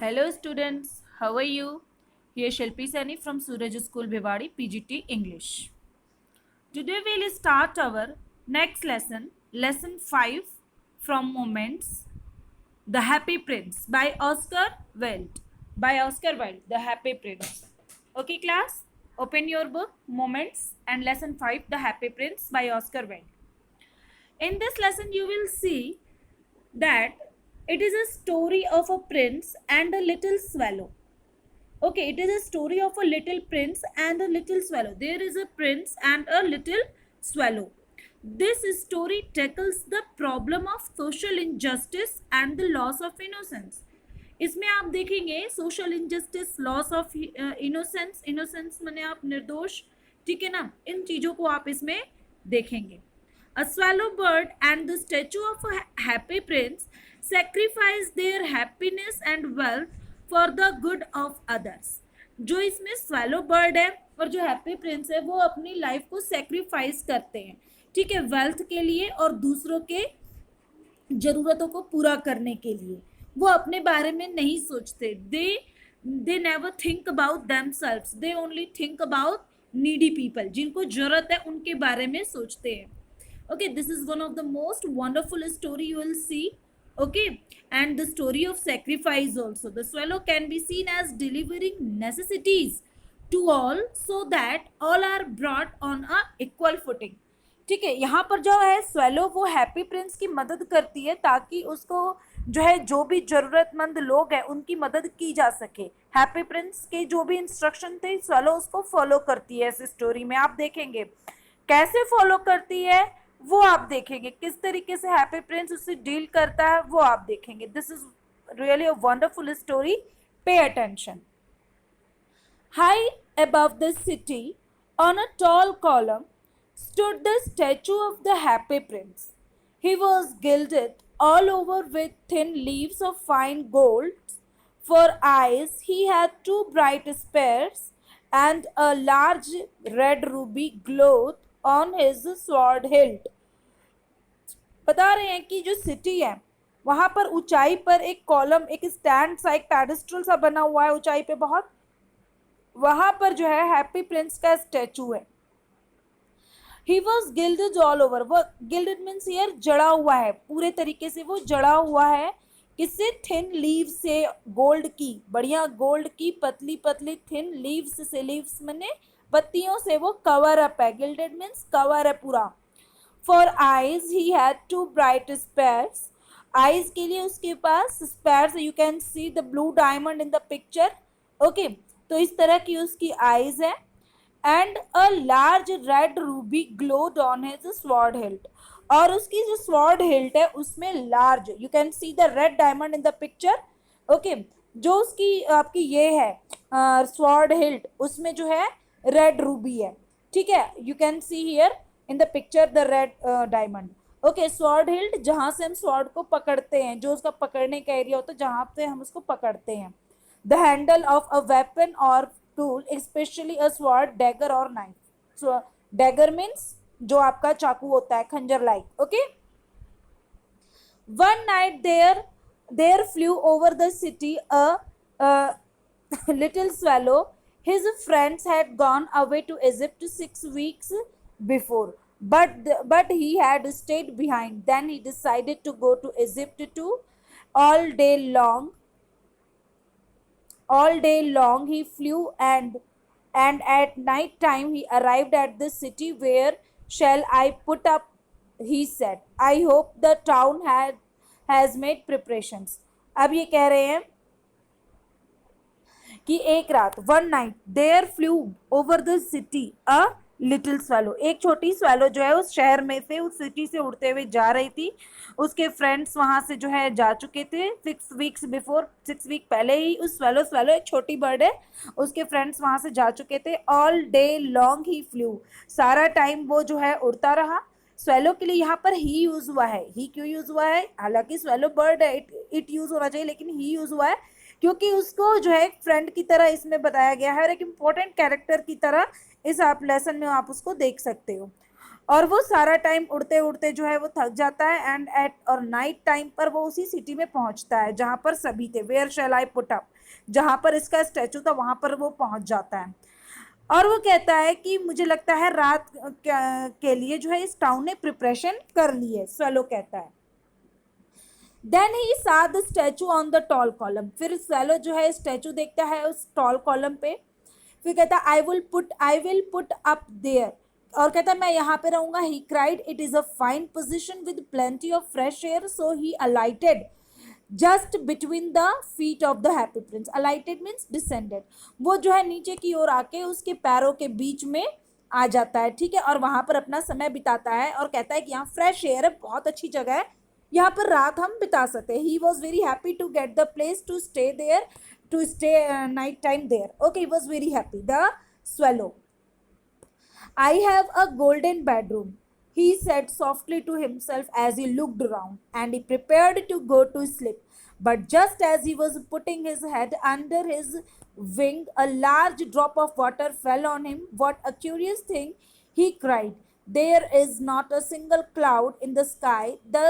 Hello students, how are you? Here Shilpi Sani from Suraj School Bhiwadi PGT English. Today we will start our next lesson, lesson 5 from Moments, The Happy Prince by Oscar Wilde. By Oscar Wilde, The Happy Prince. Okay class, open your book, Moments and lesson 5, The Happy Prince by Oscar Wilde. In this lesson you will see that it is a story of a prince and a little swallow. Okay, it is a story of a little prince and a little swallow. There is a prince and a little swallow. This story tackles the problem of social injustice and the loss of innocence. इसमें आप देखेंगे social injustice, loss of innocence, innocence माने आप निर्दोष, ठीक है ना, इन चीजों को आप इसमें देखेंगे. A swallow bird and the statue of a happy prince sacrifice their happiness and wealth for the good of others. जो इसमें swallow bird है और जो happy prince है वो अपनी लाइफ को सेक्रीफाइस करते हैं, ठीक है, वेल्थ के लिए और दूसरों के जरूरतों को पूरा करने के लिए. वो अपने बारे में नहीं सोचते. they never think about themselves, they only think about needy people. जिनको जरूरत है उनके बारे में सोचते हैं. Okay, this is one of the most wonderful story you will see. Okay, and the story of sacrifice also. The swallow can be seen as delivering necessities to all so that all are brought on a equal footing. ठीक है, यहाँ पर जो है swallow वो happy Prince की मदद करती है ताकि उसको जो है जो भी जरूरतमंद लोग हैं उनकी मदद की जा सके. हैप्पी प्रिंस के जो भी इंस्ट्रक्शन थे swallow उसको फॉलो करती है. इस स्टोरी में आप देखेंगे कैसे फॉलो करती है वो आप देखेंगे, किस तरीके से हैप्पी प्रिंस उससे डील करता है वो आप देखेंगे. This is really a wonderful story. Pay attention. High above the city on a tall column stood the statue of the happy prince. He was gilded all over with thin leaves of fine gold. For eyes he had two bright spurs and a large red ruby glowed on his sword hilt. बता रहे हैं कि जो city है वहां पर ऊंचाई पर एक कॉलम, एक स्टैंड सा, एक पेडिस्टल सा बना हुआ है ऊंचाई पे बहुत. वहां पर जो है हैप्पी प्रिंस का स्टैचू है. He was gilded all over. वो गिल्डेड मीन्स हियर जड़ा हुआ है, पूरे तरीके से वो जड़ा हुआ है. किससे? थिन लीव से, गोल्ड की, बढ़िया गोल्ड की पतली पतली थिन लीव्स से, लीव्स मैंने पत्तियों से वो कवर अप है. गिल्डेड मीन्स कवर है पूरा. For eyes he had two bright spurs. Eyes के लिए उसके पास spurs. You can see the blue diamond in the picture. Okay, तो इस तरह की उसकी eyes है. And a large red ruby glowed on his sword hilt. और उसकी जो sword hilt है उसमें large, you can see the red diamond in the picture. Okay, जो उसकी आपकी ये है sword hilt उसमें जो है red ruby है, ठीक है. You can see here in the picture the red diamond. Okay, sword hilt जहाँ से हम sword को पकड़ते हैं, जो उसका पकड़ने का एरिया होता है जहाँ पे हम उसको पकड़ते हैं. The handle of a weapon or tool, especially a sword, dagger or knife. So dagger means जो आपका चाकू होता है, खंजर like. Okay. One night there flew over the city a little swallow. His friends had gone away to Egypt 6 weeks before, but he had stayed behind. Then he decided to go to Egypt too. All day long he flew, and at night time he arrived at the city. Where shall I put up, he said. I hope the town has made preparations. अब ये कह रहे हैं कि एक रात, one night, there flew over the city a little swallow. एक छोटी स्वैलो जो है उस शहर में से, उस सिटी से उड़ते हुए जा रही थी. उसके फ्रेंड्स वहां से जो है जा चुके थे 6 वीक्स बिफोर, 6 वीक पहले ही. उस स्वैलो एक छोटी बर्ड है, उसके फ्रेंड्स वहां से जा चुके थे. ऑल डे लॉन्ग ही फ्लू. सारा टाइम वो जो है उड़ता रहा. स्वैलो के लिए यहाँ पर ही यूज हुआ है. ही क्यों यूज हुआ है? हालांकि स्वैलो बर्ड है, इट यूज होना चाहिए, लेकिन ही यूज हुआ है क्योंकि उसको जो है एक फ्रेंड की तरह इसमें बताया गया है और एक इम्पोर्टेंट कैरेक्टर की तरह इस आप लेसन में आप उसको देख सकते हो. और वो सारा टाइम उड़ते उड़ते जो है वो थक जाता है, एंड एट और नाइट टाइम पर वो उसी सिटी में पहुंचता है जहां पर सभी थे। Where shall I put up, जहां पर इसका स्टैचू था वहां पर वो पहुंच जाता है। और वो कहता है कि मुझे लगता है रात के लिए जो है इस टाउन ने प्रिपरेशन कर ली है, स्वेलो कहता है। देन ही सा the statue on the tall column, फिर स्वेलो जो है स्टैचू देखता है उस टॉल कॉलम पे। फिर कहता है I will put up there, और कहता है मैं यहाँ पे रहूंगा। He cried it is a fine position with plenty of fresh air, so he alighted just between the feet of the happy prince. Alighted means descended, वो जो है नीचे की ओर आके उसके पैरों के बीच में आ जाता है, ठीक है, और वहां पर अपना समय बिताता है और कहता है कि यहाँ फ्रेश एयर है, बहुत अच्छी जगह है, यहाँ पर रात हम बिता सकते हैं। He was very happy to get the place to stay there, to stay night time there. Okay, he was very happy the swallow. I have a golden bedroom, he said softly to himself as he looked around, and he prepared to go to sleep. But just as he was putting his head under his wing, a large drop of water fell on him. What a curious thing, he cried. There is not a single cloud in the sky. The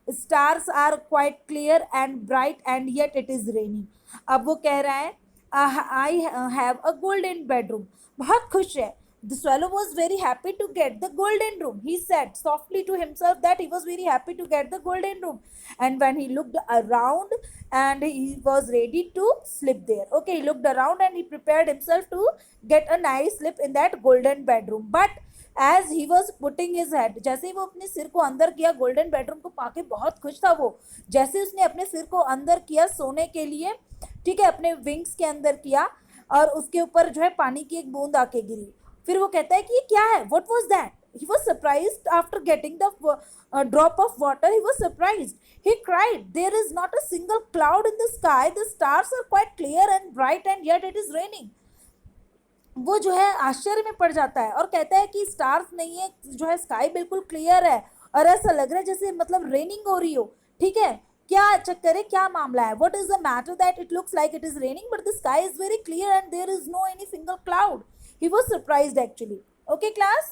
stars are quite clear and bright, and yet it is raining. अब वो कह रहा है I have a golden bedroom. बहुत खुश है। The swallow was very happy to get the golden room. He said softly to himself that he was very happy to get the golden room. And when he looked around, and he was ready to sleep there. Okay, he looked around and he prepared himself to get a nice sleep in that golden bedroom. But as he was putting his head, जैसे ही वो अपने सिर को अंदर किया, golden bedroom को पाके बहुत खुश था वो। जैसे उसने अपने सिर को अंदर किया सोने के लिए, ठीक है, अपने विंग्स के अंदर किया, और उसके ऊपर जो है पानी की एक बूंद आके गिरी। फिर वो कहता है कि ये क्या है, what was that. He was surprise after getting the drop of water, he was surprise. He cried there is not a single cloud in the sky, the stars are quite clear and bright, and yet it is raining. वो जो है आश्चर्य में पड़ जाता है और कहता है कि स्टार्स नहीं है, जो है स्काई बिल्कुल क्लियर है, और ऐसा लग रहा है जैसे मतलब रेनिंग हो रही हो, ठीक है। क्या चक्कर है, क्या मामला है, what is the matter that it looks like it is raining but the sky is very clear and there is no any single cloud. He was surprised actually. Okay, class?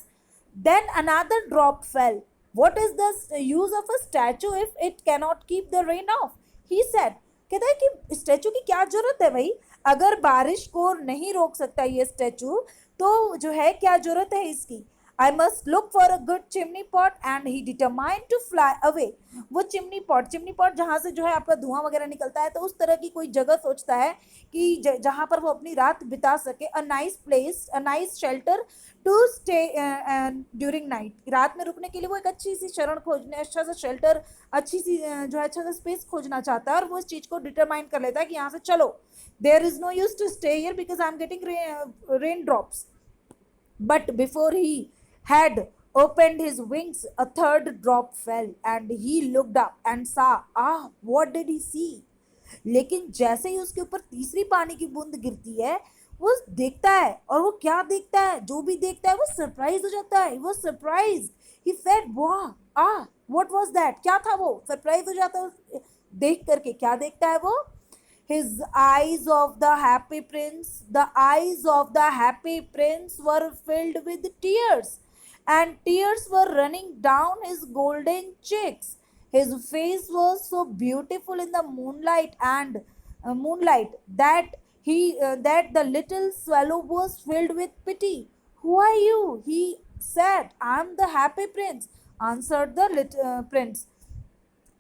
Then another drop fell. What is the use of a statue if it cannot keep the rain off? He said. कहता है कि statue की क्या जरूरत है भाई, अगर बारिश को नहीं रोक सकता ये स्टैचू, तो जो है क्या जरूरत है इसकी। I must look for a good chimney pot, and he determined to fly away. वो चिमनी पॉट जहाँ से जो है आपका धुआं वगैरह निकलता है, तो उस तरह की कोई जगह सोचता है कि जहाँ पर वो अपनी रात बिता सके। A nice place, a nice shelter to stay during night, रात में रुकने के लिए वो एक अच्छी सी शरण खोजने, अच्छा सा शेल्टर, अच्छी सी जो है अच्छा सा स्पेस खोजना चाहता है, और वो इस चीज़ को डिटरमाइन कर लेता है कि यहाँ से चलो, there is no use to stay here because I am getting rain drops. But before he had opened his wings, a third drop fell, and he looked up and saw, what did he see? लेकिन जैसे ही उसके ऊपर तीसरी पानी की बूंद गिरती है, वो देखता है, और वो क्या देखता है, जो भी देखता है वो सरप्राइज हो जाता है। वो सरप्राइज, ही सेड वाह, व्हाट वाज दैट, क्या था वो, सरप्राइज हो जाता है देख करके। क्या देखता है वो, his eyes of the happy prince, the eyes of the happy prince were filled with tears, and tears were running down his golden cheeks. His face was so beautiful in the moonlight that the little swallow was filled with pity. Who are you? He said. I am the happy prince, answered the prince.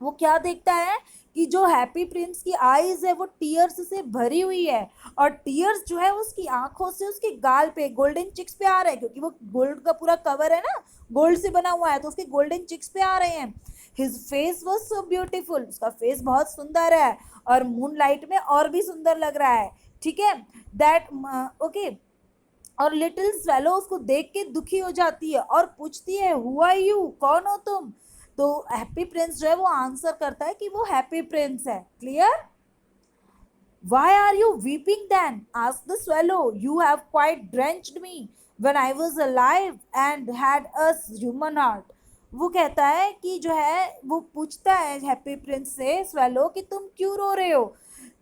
वो क्या देखता है कि जो happy Prince की eyes है वो tears से भरी हुई है, और टीयर्स जो है उसकी आंखों से उसके गाल पे, गोल्डन चिक्स पे आ रहे हैं, क्योंकि वो गोल्ड का पूरा कवर है ना, गोल्ड से बना हुआ है, तो उसके गोल्डन चिक्स पे आ रहे हैं। His face was so beautiful, उसका फेस बहुत सुंदर है, और मून लाइट में और भी सुंदर लग रहा है, ठीक है। दैट ओके, और लिटिल स्वेलो उसको देख के दुखी हो जाती है और पूछती है, हु आर यू, कौन हो तुम। तो हैप्पी प्रिंस जो है वो आंसर करता है कि वो हैप्पी प्रिंस है। Clear? Why are you weeping then? Asked the swallow. You have quite drenched me when I was alive and had a human heart. वो कहता है कि जो है वो पूछता है हैप्पी प्रिंस से स्वेलो कि तुम क्यों रो रहे हो।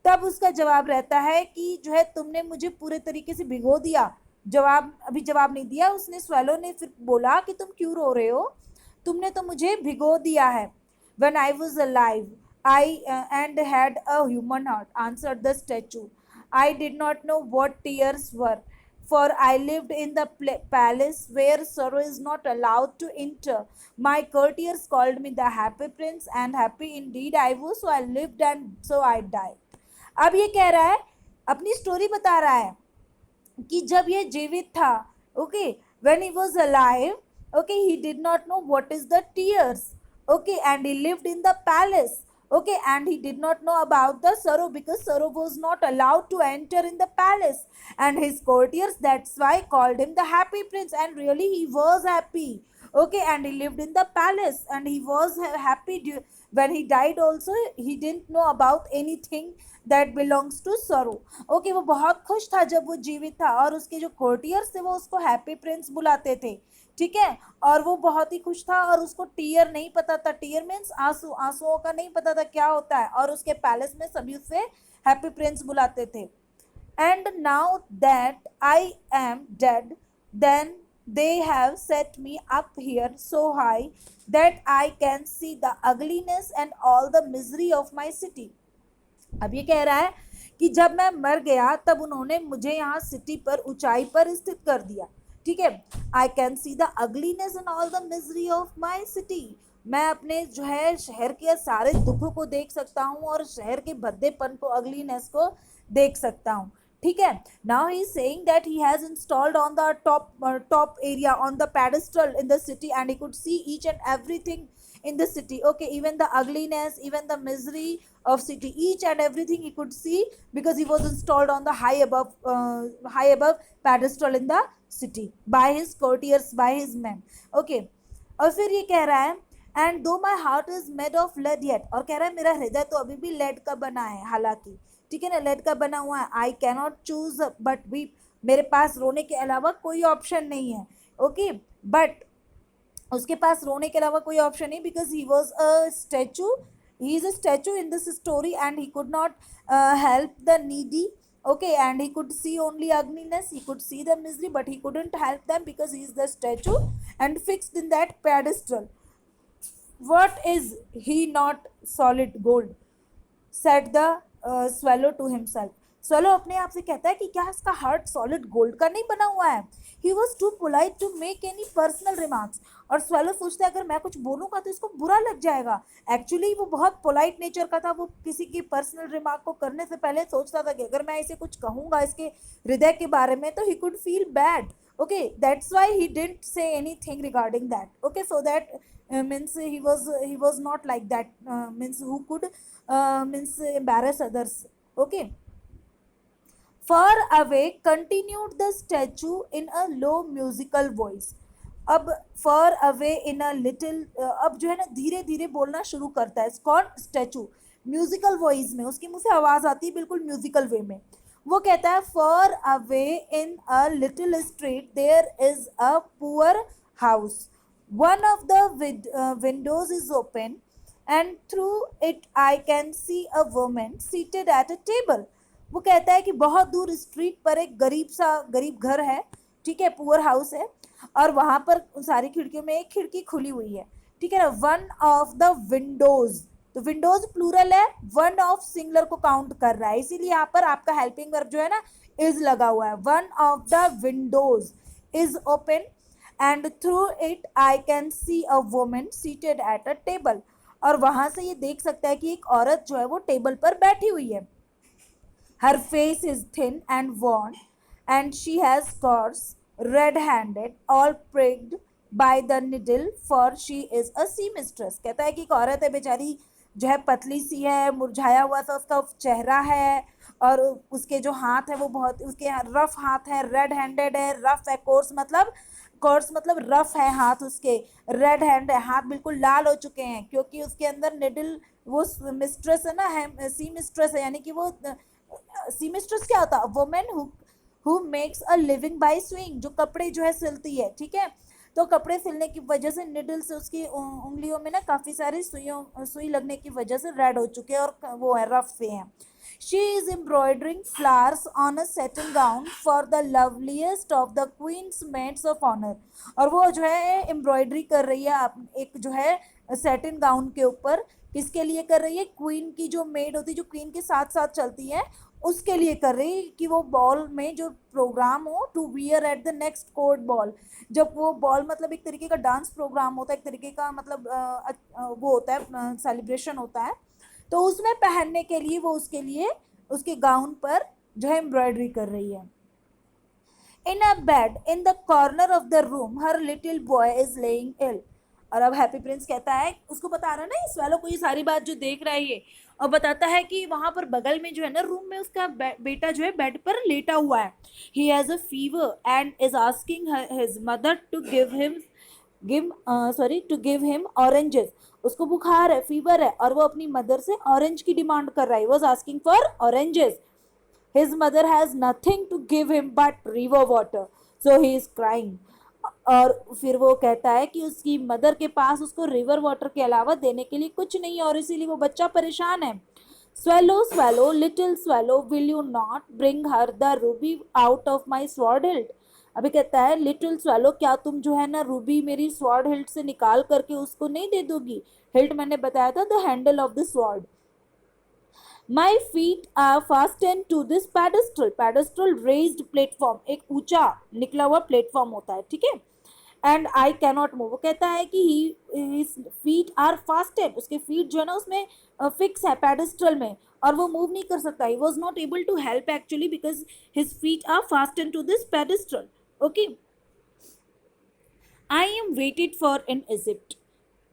तब उसका जवाब रहता है कि जो है तुमने मुझे पूरे तरीके से भिगो दिया अभी जवाब नहीं दिया उसने। स्वेलो ने फिर बोला कि तुम क्यों रो रहे हो, तुमने तो मुझे भिगो दिया है। When I was alive, I and had a human heart, answered the statue. I did not know what tears were, for I lived in the palace where sorrow is not allowed to enter. My courtiers called me the happy prince, and happy indeed I was, so I lived and so I died. अब ये कह रहा है, अपनी story बता रहा है कि जब ये जीवित था, okay, when he was alive, okay, he did not know what is the tears, okay, and he lived in the palace, okay, and he did not know about the sorrow because sorrow was not allowed to enter in the palace, and his courtiers, that's why, called him the happy prince, and really he was happy, okay, and he lived in the palace and he was happy. When he died also, he didn't know about anything that belongs to sorrow, okay, वो बहुत खुश था जब वो जीवित था, और उसके जो कोर्टियर्स थे वो उसको हैप्पी प्रिंस बुलाते थे, ठीक है, और वो बहुत ही खुश था, और उसको टीयर नहीं पता था, टीयर मीन्स आंसू, आंसुओं का नहीं पता था क्या होता है, और उसके पैलेस में सभी उसे हैप्पी प्रिंस बुलाते थे। And now that I am dead, then they have set me up here so high that I can see the ugliness and all the misery of my city. अब ये कह रहा है कि जब मैं मर गया तब उन्होंने मुझे यहाँ सिटी पर, ऊंचाई पर स्थित कर दिया, ठीक है। I can see the ugliness and all the misery of my city, मैं अपने जो है शहर के सारे दुखों को देख सकता हूँ और शहर के भद्देपन को, अगलीनेस को देख सकता हूँ, ठीक है। Now he is saying that he has installed on the top area on the pedestal in the city and he could see each and everything in the city, okay, even the ugliness, even the misery of city, each and everything he could see because he was installed on the high above pedestal in the city by his courtiers, by his men, okay। और फिर ये कह रहा है and though my heart is made of lead yet, और कह रहा है मेरा हृदय तो अभी भी लेड का बना है, हालांकि, ठीक है ना, लेड का बना हुआ है। I cannot choose but weep, मेरे पास रोने के अलावा कोई ऑप्शन नहीं है, ओके, बट उसके पास रोने के अलावा कोई ऑप्शन नहीं, because he was a statue, he is a statue in this story and he could not help the needy, okay, and he could see only ugliness, he could see the misery, but he couldn't help them because he is the statue and fixed in that pedestal. What is he not solid gold, said the swallow to himself. Swallow अपने आप से कहता है कि क्या इसका heart solid gold का नहीं बना हुआ है। He was too polite to make any personal remarks, और स्वैलो सोचता है अगर मैं कुछ बोलूंगा तो इसको बुरा लग जाएगा। एक्चुअली वो बहुत पोलाइट नेचर का था, वो किसी की पर्सनल रिमार्क को करने से पहले सोचता था कि अगर मैं इसे कुछ कहूंगा इसके हृदय के बारे में तो he could feel bad, okay, that's why he didn't say anything regarding that, okay, so that means he was not like that, means who could means embarrass others, okay। Far away continued the statue in a low musical voice. अब far away in a little, अब जो है ना धीरे धीरे बोलना शुरू करता है कौन, स्टैचू, म्यूजिकल वॉइस में, उसके मुंह से आवाज आती है बिल्कुल म्यूजिकल वे में। वो कहता है far away in a little street there is a poor house, one of the windows is open and through it I can see a woman seated at a table। वो कहता है कि बहुत दूर स्ट्रीट पर एक गरीब घर है, ठीक है, पुअर हाउस है, और वहां पर सारी खिड़कियों में एक खिड़की खुली हुई है, ठीक है ना। वन ऑफ द विंडोज, तो विंडोज प्लूरल है, वन ऑफ सिंगुलर को काउंट कर रहा है, इसीलिए यहाँ पर आपका हेल्पिंग वर्ब जो है ना इज लगा हुआ है। One of the Windows is open and through it I can see a woman seated at a table, और वहां से ये देख सकता है कि एक औरत जो है वो टेबल पर बैठी हुई है। Her face is thin and worn, and she has scars, red-handed, all pricked by the needle, for she is a seamstress। कहता है कि एक औरत है बेचारी, जो है पतली सी है, मुरझाया हुआ सा उसका चेहरा है, और उसके जो हाथ है वो बहुत, उसके रफ हाथ है, रेड हैंडेड है, रफ है, कोर्स मतलब रफ है हाथ उसके, रेड हैंड है, हाथ बिल्कुल लाल हो चुके हैं क्योंकि उसके अंदर निडल, वो मिस्ट्रेस है ना, है सी मिस्ट्रेस है, यानी कि वो सीमिस्ट्रेस क्या होता है, women who makes a living by swing, जो कपड़े जो है सिलती है, ठीक है। तो कपड़े सिलने की वजह से निडल से उसकी उंगलियों में ना काफी सारी सुई लगने की वजह से रेड हो चुके हैं और वो है रफ से हैं। She is embroidering flowers on a satin gown for the loveliest of the queen's maids of honor. और वो जो है एम्ब्रॉयडरी कर रही है एक जो है सैटिन गाउन के ऊपर, किसके लिए कर रही है, क्वीन की जो मेड होती है, जो क्वीन के साथ साथ चलती है, उसके लिए कर रही है कि वो बॉल में जो प्रोग्राम हो, to wear at the next court ball. जब वो बॉल मतलब एक तरीके का डांस प्रोग्राम होता है, एक तरीके का मतलब वो होता है, सेलिब्रेशन होता है, तो उसमें पहनने के लिए वो उसके लिए उसके गाउन पर जो है एम्ब्रॉयडरी कर रही है। In a bed in the corner of the room her little boy is lying ill. और अब हैप्पी प्रिंस कहता है, उसको बता रहा है ना इस वालों को ये सारी बात जो देख रहा है ये, और बताता है कि वहां पर बगल में जो है ना रूम में उसका बेटा जो है बेड पर लेटा हुआ है। He has a fever and is asking his mother to give him oranges. उसको बुखार है, फीवर है, और वो अपनी मदर से ऑरेंज की डिमांड कर रहा है। Was asking for oranges. His mother has nothing to give him but river water, so he is crying. और फिर वो कहता है कि उसकी मदर के पास उसको रिवर वाटर के अलावा देने के लिए कुछ नहीं है, और इसीलिए वो बच्चा परेशान है। Swallow, swallow, little swallow, will you not bring her the ruby out of my sword hilt? अभी कहता है लिटिल swallow, क्या तुम जो है ना रूबी मेरी स्वॉर्ड हिल्ट से निकाल करके उसको नहीं दे दोगी? हिल्ट मैंने बताया था, the handle of the sword. My feet are fastened to this pedestal. Pedestal raised platform, एक ऊंचा निकला हुआ प्लेटफॉर्म होता है, ठीक है। एंड आई कैनॉट मूव, वो कहता है कि his feet are fastened, उसके फीट जो है ना उसमें फिक्स है पेडेस्ट्रल में, और वो मूव नहीं कर सकता। He was not able to help actually because his feet are fastened to this pedestal. Okay. I am waited for in Egypt,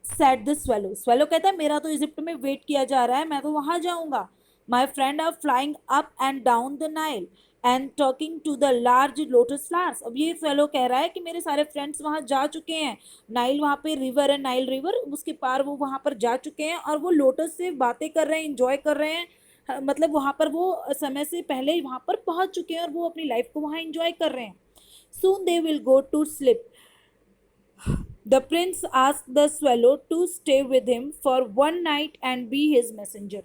said the swallow. Swallow कहता है मेरा तो इजिप्ट में वेट किया जा रहा है, मैं तो वहां जाऊंगा। My friend are flying up and down the Nile and talking to the large lotus flowers. अब ये swallow कह रहा है कि मेरे सारे फ्रेंड्स वहां जा चुके हैं, नाइल वहां पे रिवर है, नाइल रिवर, उसके पार वो वहां पर जा चुके हैं, और वो लोटस से बातें कर रहे हैं, इंजॉय कर रहे हैं। मतलब वहां पर वो समय से पहले वहां पर पहुंच चुके हैं और वो अपनी लाइफ को वहां इंजॉय कर रहे हैं। Soon they will go to sleep. The prince asked the swallow to stay with him for one night and be his messenger.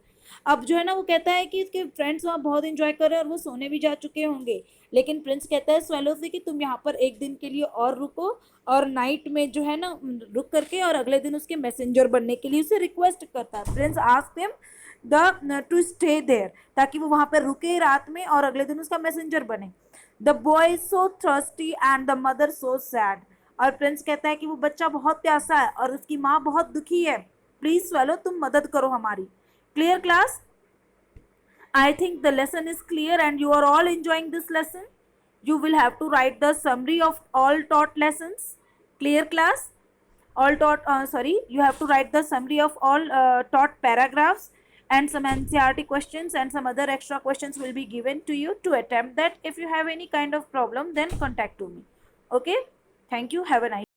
अब जो है ना वो कहता है कि इसके फ्रेंड्स वहाँ बहुत इंजॉय कर रहे हैं और वो सोने भी जा चुके होंगे, लेकिन प्रिंस कहता है स्वेलो से कि तुम यहाँ पर एक दिन के लिए और रुको, और नाइट में जो है ना रुक करके और अगले दिन उसके मैसेंजर बनने के लिए उसे रिक्वेस्ट करता है। Prince asked him the to stay there, ताकि वो वहाँ पर रुके रात में और अगले दिन उसका मैसेंजर बने। The boy so thirsty and the mother so sad. और प्रिंस कहता है कि वो बच्चा बहुत प्यासा है और उसकी माँ बहुत दुखी है, प्लीज स्वेलो तुम मदद करो हमारी। Clear class? I think the lesson is clear and you are all enjoying this lesson. You will have to write the summary of all taught lessons. Clear class? All taught, you have to write the summary of all taught paragraphs, and some NCERT questions and some other extra questions will be given to you to attempt that. If you have any kind of problem, then contact to me. Okay? Thank you. Have a nice